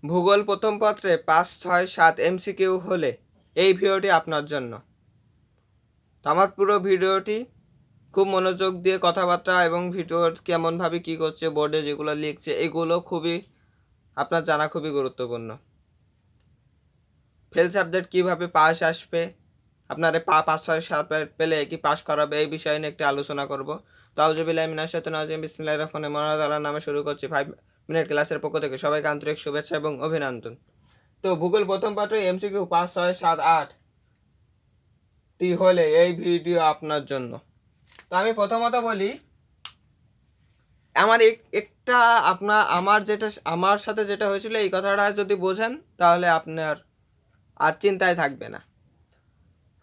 ভূগোল প্রথম পত্রে 5, 6, 7 এমসিকিউ হলে এই ভিডিওটি আপনার জন্য। আমার পুরো ভিডিওটি খুব মনোযোগ দিয়ে কথাবার্তা এবং ভিডিও কেমনভাবে কী করছে, বোর্ডে যেগুলো লিখছে, এগুলো খুবই আপনার জানা খুবই গুরুত্বপূর্ণ। ফেল সাবজেক্ট কীভাবে পাস আসবে, আপনারা 5, 6, 7 পেলে কি পাস করাবে, এই বিষয়ে নিয়ে একটি আলোচনা করব। তো আউযুবিল্লাহি মিনাশ শাইতানির রাজিম, বিসমিল্লাহির রহমানির রহিম, আল্লাহর নামে শুরু করছি। 5 মিনিট ক্লাসের পক্ষ থেকে সবাইকে আন্তরিক শুভেচ্ছা এবং অভিনন্দন। তো ভূগোল প্রথম পাঠে এমসিকিউ 5, 6, 7, 8টি হলে এই ভিডিও আপনার জন্য। তো আমি প্রথমত বলি, আমার সাথে যেটা হয়েছিল এই কথাটা যদি বোঝেন তাহলে আপনার আর চিন্তায় থাকবে না।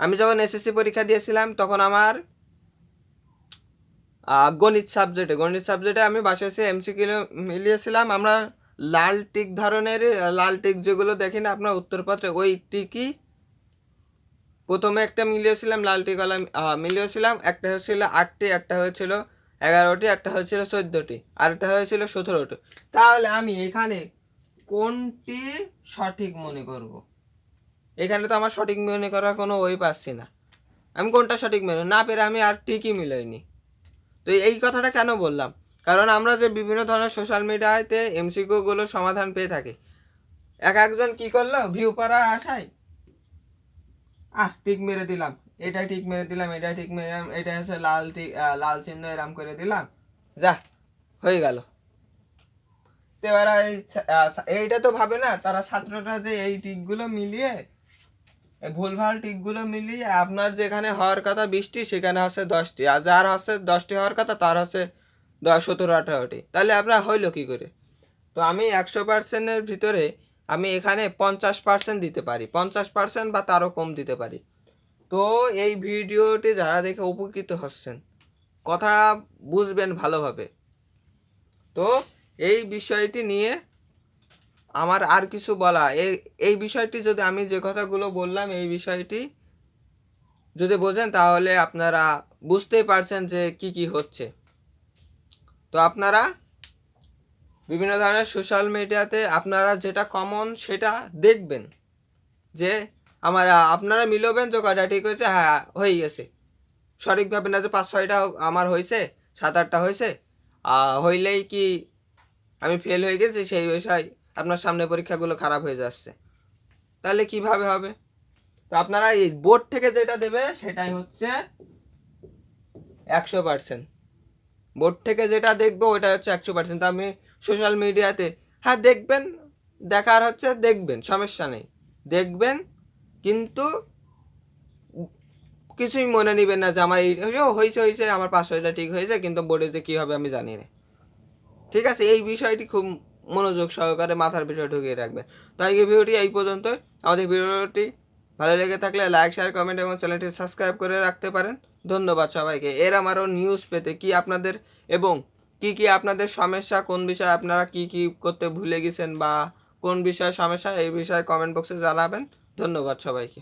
আমি যখন এসএসসি পরীক্ষা দিয়েছিলাম তখন আমার গণিত সাবজেক্টে আমি বাসায় এসে এমসিকিউ মিলিয়েছিলাম। আমরা লাল টিক ধরনের লাল টিক যেগুলো দেখি না আপনার উত্তরপত্রে, ওই টিকই প্রথমে একটা মিলিয়েছিলাম, লাল টিকওয়ালা মিলিয়েছিলাম। একটা হয়েছিল 8টি, একটা হয়েছিল 11টি, একটা হয়েছিল 14টি, আর একটা হয়েছিল 17টি। তাহলে আমি এখানে কোনটি সঠিক মনে করব? এখানে তো আমার সঠিক মনে করার কোনো ওই পাচ্ছি না। আমি কোনটা সঠিক মনে না পেরে আমি আর টিকই মিলাইনি। তো এই কথাটা কেন বললাম? কারণ আমরা যে বিভিন্ন ধরনের সোশ্যাল মিডিয়াতে এমসিকিউগুলো সমাধান পেয়ে থাকি, একজন কি করলো, ভিউ করার আশায় টিক মেরে দিলাম, এটাই ঠিক মেরে দিলাম, এটাই ঠিক মেরে দিলাম, এটা হচ্ছে লাল টিক, লাল চিহ্ন এরাম করে দিলাম, যা হয়ে গেল। তো এরা এইটা তো ভাবে না তারা, ছাত্ররা যে এই টিকগুলো মিলিয়ে, ভুলভাল টিকগুলো মিলিয়ে আপনার যেখানে হওয়ার কথা 20টি সেখানে হচ্ছে 10টি, আর যার হচ্ছে 10টি হওয়ার কথা তার হচ্ছে 17, 18টি। তাহলে আপনার হইলো কী করে? তো আমি 100%-এর ভিতরে আমি এখানে 50% দিতে পারি, 50% বা তারও কম দিতে পারি। তো এই ভিডিওটি যারা দেখে উপকৃত হচ্ছেন, কথা বুঝবেন ভালোভাবে। তো এই বিষয়টি নিয়ে আমার আর কিছু বলা, এই বিষয়টি যদি আমি যে কথাগুলো বললাম এই বিষয়টি যদি বোঝেন তাহলে আপনারা বুঝতেই পারছেন যে কি কি হচ্ছে। তো আপনারা বিভিন্ন ধরনের সোশ্যাল মিডিয়াতে আপনারা যেটা কমন সেটা দেখবেন, যে আপনারা মিলবেন যে কয়টা ঠিক হয়েছে, হ্যাঁ হয়ে গেছে, সঠিকভাবে না যে 5-6টা আমার হয়েছে, 7-8টা হয়েছে, হইলেই কি আমি ফেল হয়ে গেছি, সেই বিষয় আপনার সামনে পরীক্ষাগুলো খারাপ হয়ে যাচ্ছে, তাহলে কিভাবে হবে? তো আপনারা এই বোর্ড থেকে যেটা দেবে সেটাই হচ্ছে 100%। বোর্ড থেকে যেটা দেখবো ওটা হচ্ছে 100%। তো আমি সোশ্যাল মিডিয়াতে হ্যাঁ দেখবেন, দেখার হচ্ছে দেখবেন, সমস্যা নেই, দেখবেন, কিন্তু কিছুই মনে নেবেন না যে আমার এই হয়েছে আমার 5-6টা ঠিক হয়েছে, কিন্তু বোর্ডে যে কী হবে আমি জানি না। ঠিক আছে, এই বিষয়টি খুব মনোযোগ সহকারে মাথার ভিতরে ঢুকিয়ে রাখবেন। তাই এই ভিডিওটি এই পর্যন্ত। আমাদের ভিডিওটি ভালো লেগে থাকলে লাইক, শেয়ার, কমেন্ট এবং চ্যানেলটি সাবস্ক্রাইব করে রাখতে পারেন। ধন্যবাদ সবাইকে। আমারও নিউজ পেতে কি আপনাদের এবং কি আপনাদের সমস্যা, কোন বিষয়ে আপনারা কি করতে ভুলে গেছেন বা কোন বিষয়ে সমস্যা, এই বিষয়ে কমেন্ট বক্সে জানাবেন। ধন্যবাদ সবাইকে।